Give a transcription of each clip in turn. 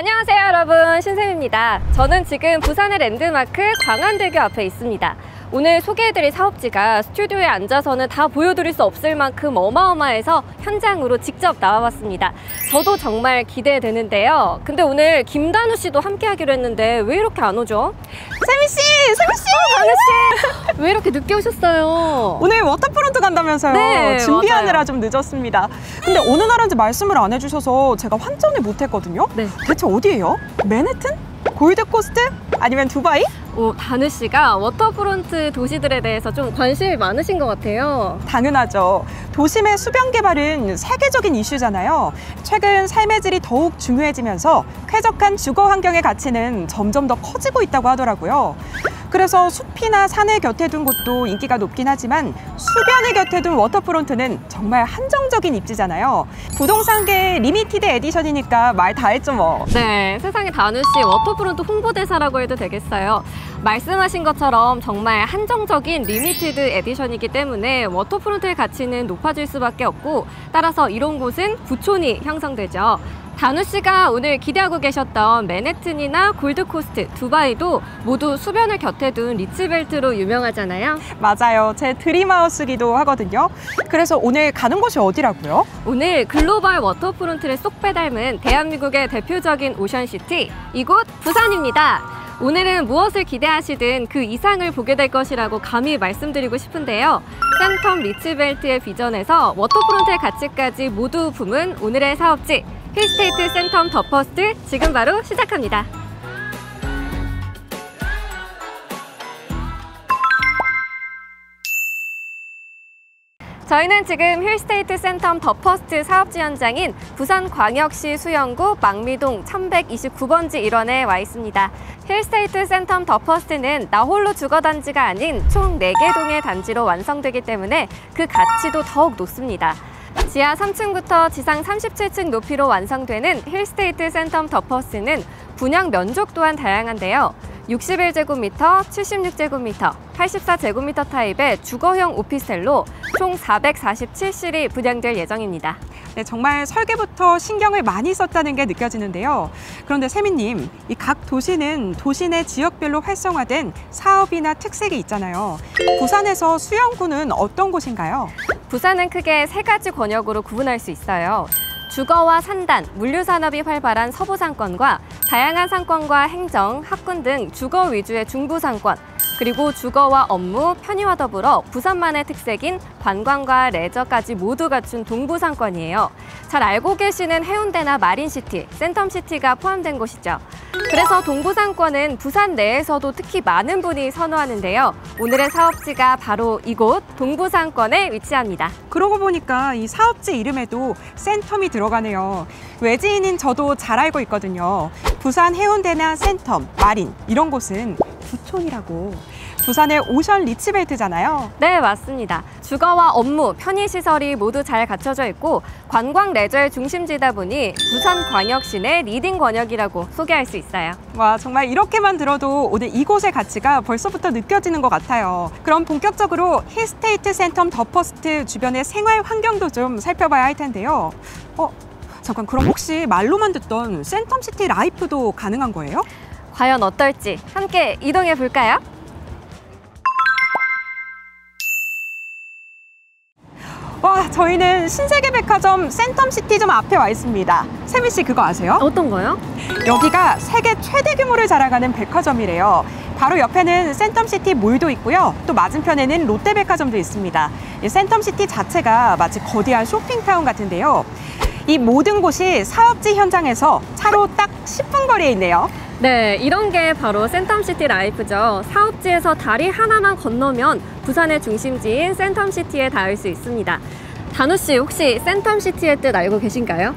안녕하세요 여러분, 신쌤입니다. 저는 지금 부산의 랜드마크 광안대교 앞에 있습니다. 오늘 소개해드릴 사업지가 스튜디오에 앉아서는 다 보여드릴 수 없을 만큼 어마어마해서 현장으로 직접 나와봤습니다. 저도 정말 기대되는데요. 근데 오늘 김단우 씨도 함께 하기로 했는데 왜 이렇게 안 오죠? 세미씨! 단우 씨! 왜 이렇게 늦게 오셨어요? 오늘 워터프론트 간다면서요? 네, 준비하느라 맞아요. 좀 늦었습니다. 근데 어느 나라인지 말씀을 안 해주셔서 제가 환전을 못했거든요? 네. 대체 어디예요? 맨해튼? 골드코스트? 아니면 두바이? 단우 씨가 워터프론트 도시들에 대해서 좀 관심이 많으신 것 같아요. 당연하죠. 도심의 수변 개발은 세계적인 이슈잖아요. 최근 삶의 질이 더욱 중요해지면서 쾌적한 주거 환경의 가치는 점점 더 커지고 있다고 하더라고요. 그래서 숲이나 산을 곁에 둔 곳도 인기가 높긴 하지만 수변을 곁에 둔 워터프론트는 정말 한정적인 입지잖아요. 부동산계의 리미티드 에디션이니까 말 다 했죠 뭐. 네, 세상에 단우 씨 워터프론트 홍보대사라고 해도 되겠어요. 말씀하신 것처럼 정말 한정적인 리미티드 에디션이기 때문에 워터프론트의 가치는 높아질 수밖에 없고, 따라서 이런 곳은 부촌이 형성되죠. 단우 씨가 오늘 기대하고 계셨던 맨해튼이나 골드코스트, 두바이도 모두 수변을 곁에 둔 리츠벨트로 유명하잖아요. 맞아요. 제 드림하우스기도 하거든요. 그래서 오늘 가는 곳이 어디라고요? 오늘 글로벌 워터프론트를 쏙 빼닮은 대한민국의 대표적인 오션시티, 이곳 부산입니다. 오늘은 무엇을 기대하시든 그 이상을 보게 될 것이라고 감히 말씀드리고 싶은데요. 센텀 리츠벨트의 비전에서 워터프론트의 가치까지 모두 품은 오늘의 사업지, 힐스테이트 센텀 더 퍼스트, 지금 바로 시작합니다. 저희는 지금 힐스테이트 센텀 더 퍼스트 사업지 현장인 부산광역시 수영구 망미동 1129번지 일원에 와 있습니다. 힐스테이트 센텀 더 퍼스트는 나홀로 주거단지가 아닌 총 4개 동의 단지로 완성되기 때문에 그 가치도 더욱 높습니다. 지하 3층부터 지상 37층 높이로 완성되는 힐스테이트 센텀 더 퍼스트는 분양 면적 또한 다양한데요. 61제곱미터, 76제곱미터, 84제곱미터 타입의 주거형 오피스텔로 총 447실이 분양될 예정입니다. 네, 정말 설계부터 신경을 많이 썼다는 게 느껴지는데요. 그런데 세미님, 이 각 도시는 도시 내 지역별로 활성화된 사업이나 특색이 있잖아요. 부산에서 수영구는 어떤 곳인가요? 부산은 크게 3가지 권역으로 구분할 수 있어요. 주거와 산단, 물류산업이 활발한 서부상권과 다양한 상권과 행정, 학군 등 주거 위주의 중부상권, 그리고 주거와 업무, 편의와 더불어 부산만의 특색인 관광과 레저까지 모두 갖춘 동부상권이에요. 잘 알고 계시는 해운대나 마린시티, 센텀시티가 포함된 곳이죠. 그래서 동부상권은 부산 내에서도 특히 많은 분이 선호하는데요. 오늘의 사업지가 바로 이곳 동부상권에 위치합니다. 그러고 보니까 이 사업지 이름에도 센텀이 들어가네요. 외지인인 저도 잘 알고 있거든요. 부산 해운대나 센텀, 마린 이런 곳은 부촌이라고. 부산의 오션 리츠벨트잖아요. 네, 맞습니다. 주거와 업무, 편의시설이 모두 잘 갖춰져 있고 관광 레저의 중심지다 보니 부산광역시 내 리딩 권역이라고 소개할 수 있어요. 와, 정말 이렇게만 들어도 오늘 이곳의 가치가 벌써부터 느껴지는 것 같아요. 그럼 본격적으로 힐스테이트 센텀 더 퍼스트 주변의 생활 환경도 좀 살펴봐야 할 텐데요. 잠깐, 그럼 혹시 말로만 듣던 센텀시티 라이프도 가능한 거예요? 과연 어떨지 함께 이동해 볼까요? 와, 저희는 신세계백화점 센텀시티점 앞에 와 있습니다. 세미 씨, 그거 아세요? 어떤 거요? 여기가 세계 최대 규모를 자랑하는 백화점이래요. 바로 옆에는 센텀시티 몰도 있고요. 또 맞은편에는 롯데백화점도 있습니다. 이 센텀시티 자체가 마치 거대한 쇼핑타운 같은데요. 이 모든 곳이 사업지 현장에서 차로 딱 10분 거리에 있네요. 네, 이런 게 바로 센텀시티 라이프죠. 사업지에서 다리 하나만 건너면 부산의 중심지인 센텀시티에 닿을 수 있습니다. 단우 씨, 혹시 센텀시티의 뜻 알고 계신가요?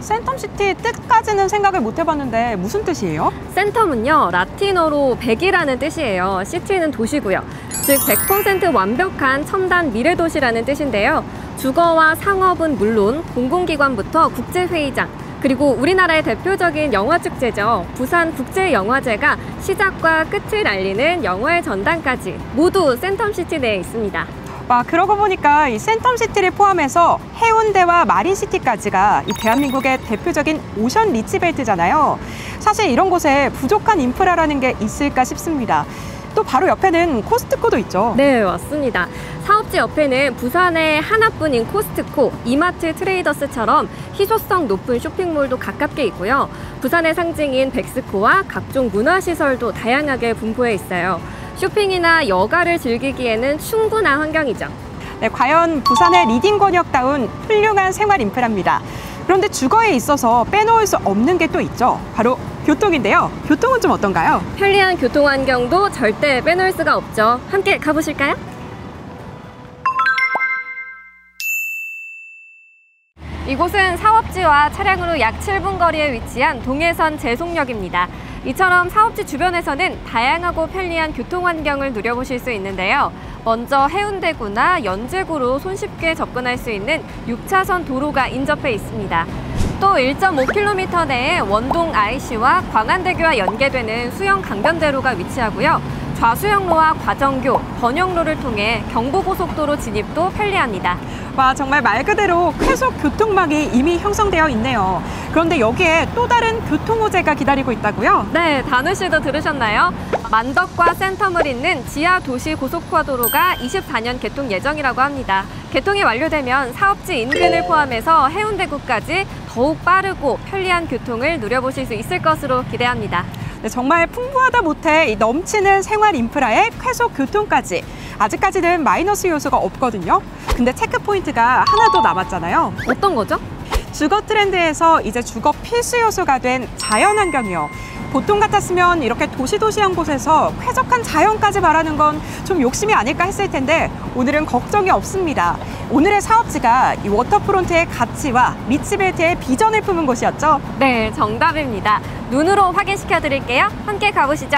센텀시티의 뜻까지는 생각을 못 해봤는데 무슨 뜻이에요? 센텀은요, 라틴어로 100이라는 뜻이에요. 시티는 도시고요. 즉 100% 완벽한 첨단 미래도시라는 뜻인데요. 주거와 상업은 물론 공공기관부터 국제회의장, 그리고 우리나라의 대표적인 영화축제죠. 부산국제영화제가 시작과 끝을 알리는 영화의 전당까지 모두 센텀시티 내에 있습니다. 와, 그러고 보니까 이 센텀시티를 포함해서 해운대와 마린시티까지가 이 대한민국의 대표적인 오션 리치벨트잖아요. 사실 이런 곳에 부족한 인프라라는 게 있을까 싶습니다. 또 바로 옆에는 코스트코도 있죠. 네, 맞습니다. 사업지 옆에는 부산의 하나뿐인 코스트코, 이마트 트레이더스처럼 희소성 높은 쇼핑몰도 가깝게 있고요. 부산의 상징인 백스코와 각종 문화시설도 다양하게 분포해 있어요. 쇼핑이나 여가를 즐기기에는 충분한 환경이죠. 네, 과연 부산의 리딩 권역다운 훌륭한 생활 인프라입니다. 그런데 주거에 있어서 빼놓을 수 없는 게 또 있죠. 바로 교통인데요. 교통은 좀 어떤가요? 편리한 교통 환경도 절대 빼놓을 수가 없죠. 함께 가보실까요? 이곳은 사업지와 차량으로 약 7분 거리에 위치한 동해선 제송역입니다. 이처럼 사업지 주변에서는 다양하고 편리한 교통 환경을 누려보실 수 있는데요. 먼저 해운대구나 연제구로 손쉽게 접근할 수 있는 6차선 도로가 인접해 있습니다. 또 1.5km 내에 원동 IC와 광안대교와 연계되는 수영 강변대로가 위치하고요. 좌수영로와 과정교, 번영로를 통해 경부고속도로 진입도 편리합니다. 와, 정말 말 그대로 쾌속 교통망이 이미 형성되어 있네요. 그런데 여기에 또 다른 교통호재가 기다리고 있다고요? 네, 다누 씨도 들으셨나요? 만덕과 센텀을 잇는 지하 도시 고속화도로가 24년 개통 예정이라고 합니다. 개통이 완료되면 사업지 인근을 포함해서 해운대구까지 더욱 빠르고 편리한 교통을 누려보실 수 있을 것으로 기대합니다. 네, 정말 풍부하다 못해 이 넘치는 생활 인프라에 쾌속 교통까지. 아직까지는 마이너스 요소가 없거든요. 근데 체크 포인트가 하나 더 남았잖아요. 어떤 거죠? 주거 트렌드에서 이제 주거 필수 요소가 된 자연환경이요. 보통 같았으면 이렇게 도시도시한 곳에서 쾌적한 자연까지 바라는 건 좀 욕심이 아닐까 했을 텐데 오늘은 걱정이 없습니다. 오늘의 사업지가 이 워터프론트의 가치와 리치벨트의 비전을 품은 곳이었죠? 네, 정답입니다. 눈으로 확인시켜 드릴게요. 함께 가보시죠.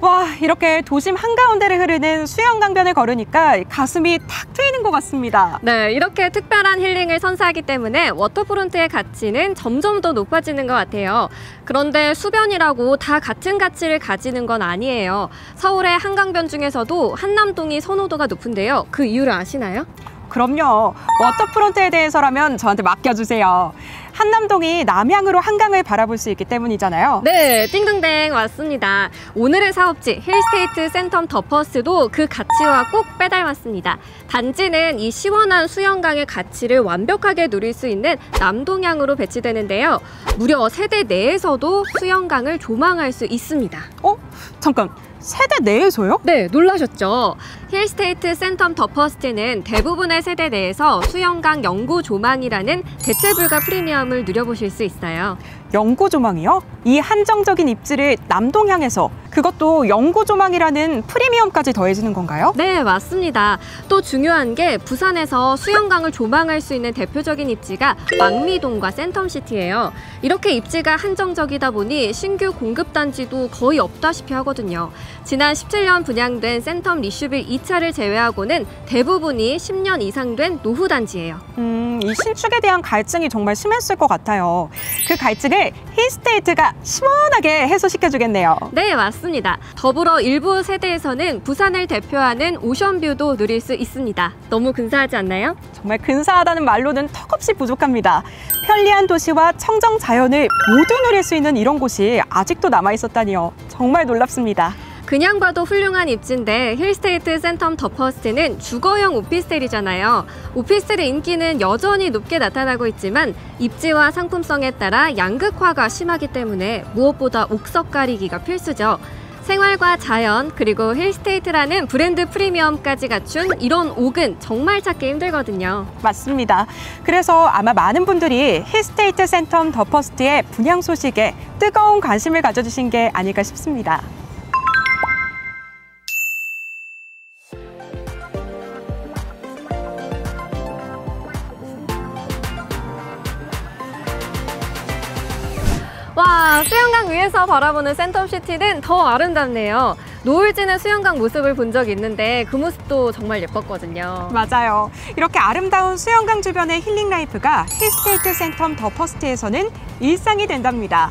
와, 이렇게 도심 한가운데를 흐르는 수영강변을 걸으니까 가슴이 탁 트이는 것 같습니다. 네, 이렇게 특별한 힐링을 선사하기 때문에 워터프론트의 가치는 점점 더 높아지는 것 같아요. 그런데 수변이라고 다 같은 가치를 가지는 건 아니에요. 서울의 한강변 중에서도 한남동이 선호도가 높은데요. 그 이유를 아시나요? 그럼요. 워터프론트에 대해서라면 저한테 맡겨주세요. 한남동이 남향으로 한강을 바라볼 수 있기 때문이잖아요. 네, 띵동댕 맞습니다. 오늘의 사업지 힐스테이트 센텀 더 퍼스트도 그 가치와 꼭 빼닮았습니다. 단지는 이 시원한 수영강의 가치를 완벽하게 누릴 수 있는 남동향으로 배치되는데요. 무려 세대 내에서도 수영강을 조망할 수 있습니다. 잠깐. 세대 내에서요? 네, 놀라셨죠? 힐스테이트 센텀 더 퍼스트는 대부분의 세대 내에서 수영강 영구 조망이라는 대체불가 프리미엄을 누려보실 수 있어요. 영구 조망이요? 이 한정적인 입지를 남동향에서, 그것도 영구 조망이라는 프리미엄까지 더해지는 건가요? 네, 맞습니다. 또 중요한 게 부산에서 수영강을 조망할 수 있는 대표적인 입지가 망미동과 센텀시티예요. 이렇게 입지가 한정적이다 보니 신규 공급단지도 거의 없다시피 하거든요. 지난 17년 분양된 센텀 리슈빌 2차를 제외하고는 대부분이 10년 이상 된 노후단지예요. 이 신축에 대한 갈증이 정말 심했을 것 같아요. 그 갈증을 힐스테이트가 시원하게 해소시켜주겠네요. 네, 맞습니다. 더불어 일부 세대에서는 부산을 대표하는 오션뷰도 누릴 수 있습니다. 너무 근사하지 않나요? 정말 근사하다는 말로는 턱없이 부족합니다. 편리한 도시와 청정 자연을 모두 누릴 수 있는 이런 곳이 아직도 남아있었다니요. 정말 놀랍습니다. 그냥 봐도 훌륭한 입지인데 힐스테이트 센텀 더 퍼스트는 주거형 오피스텔이잖아요. 오피스텔의 인기는 여전히 높게 나타나고 있지만 입지와 상품성에 따라 양극화가 심하기 때문에 무엇보다 옥석 가리기가 필수죠. 생활과 자연 그리고 힐스테이트라는 브랜드 프리미엄까지 갖춘 이런 옥은 정말 찾기 힘들거든요. 맞습니다. 그래서 아마 많은 분들이 힐스테이트 센텀 더 퍼스트의 분양 소식에 뜨거운 관심을 가져주신 게 아닐까 싶습니다. 와, 수영강 위에서 바라보는 센텀시티는 더 아름답네요. 노을 지는 수영장 모습을 본 적이 있는데 그 모습도 정말 예뻤거든요. 맞아요. 이렇게 아름다운 수영강 주변의 힐링 라이프가 힐스테이트 센텀 더 퍼스트에서는 일상이 된답니다.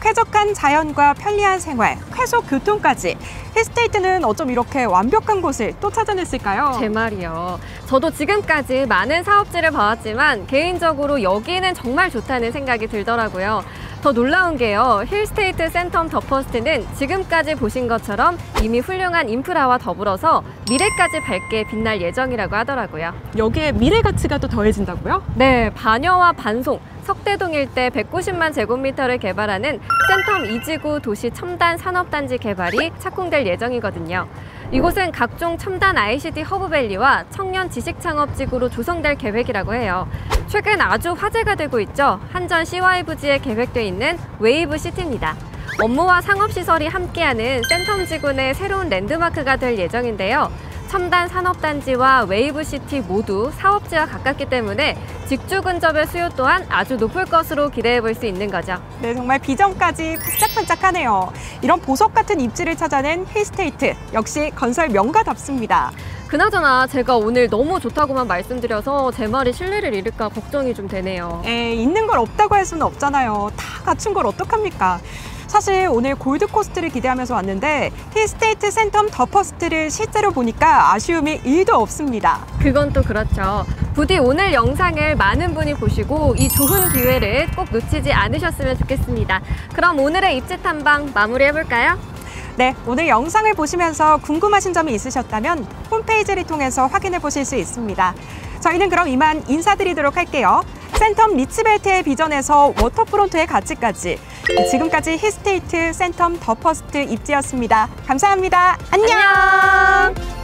쾌적한 자연과 편리한 생활, 쾌속 교통까지 힐스테이트는 어쩜 이렇게 완벽한 곳을 또 찾아냈을까요? 제 말이요. 저도 지금까지 많은 사업지를 봐왔지만 개인적으로 여기는 정말 좋다는 생각이 들더라고요. 더 놀라운 게요. 힐스테이트 센텀 더 퍼스트는 지금까지 보신 것처럼 이미 훌륭한 인프라와 더불어서 미래까지 밝게 빛날 예정이라고 하더라고요. 여기에 미래 가치가 또 더해진다고요? 네, 반여와 반송, 석대동 일대 190만 제곱미터를 개발하는 센텀 2지구 도시 첨단 산업단지 개발이 착공될 예정이거든요. 이곳은 각종 첨단 ICT 허브밸리와 청년 지식창업지구로 조성될 계획이라고 해요. 최근 아주 화제가 되고 있죠. 한전 CY부지에 계획돼 있는 웨이브시티입니다. 업무와 상업시설이 함께하는 센텀지구 내 새로운 랜드마크가 될 예정인데요. 첨단 산업단지와 웨이브시티 모두 사업지와 가깝기 때문에 직주 근접의 수요 또한 아주 높을 것으로 기대해 볼 수 있는 거죠. 네, 정말 비전까지 반짝반짝하네요. 이런 보석 같은 입지를 찾아낸 힐스테이트, 역시 건설 명가답습니다. 그나저나 제가 오늘 너무 좋다고만 말씀드려서 제 말이 신뢰를 잃을까 걱정이 좀 되네요. 있는 걸 없다고 할 수는 없잖아요. 다 갖춘 걸 어떡합니까? 사실 오늘 골드코스트를 기대하면서 왔는데 힐스테이트 센텀 더 퍼스트를 실제로 보니까 아쉬움이 1도 없습니다. 그건 또 그렇죠. 부디 오늘 영상을 많은 분이 보시고 이 좋은 기회를 꼭 놓치지 않으셨으면 좋겠습니다. 그럼 오늘의 입지 탐방 마무리해볼까요? 네, 오늘 영상을 보시면서 궁금하신 점이 있으셨다면 홈페이지를 통해서 확인해 보실 수 있습니다. 저희는 그럼 이만 인사드리도록 할게요. 센텀 리츠벨트의 비전에서 워터프론트의 가치까지, 지금까지 힐스테이트 센텀 더 퍼스트 입지였습니다. 감사합니다. 안녕!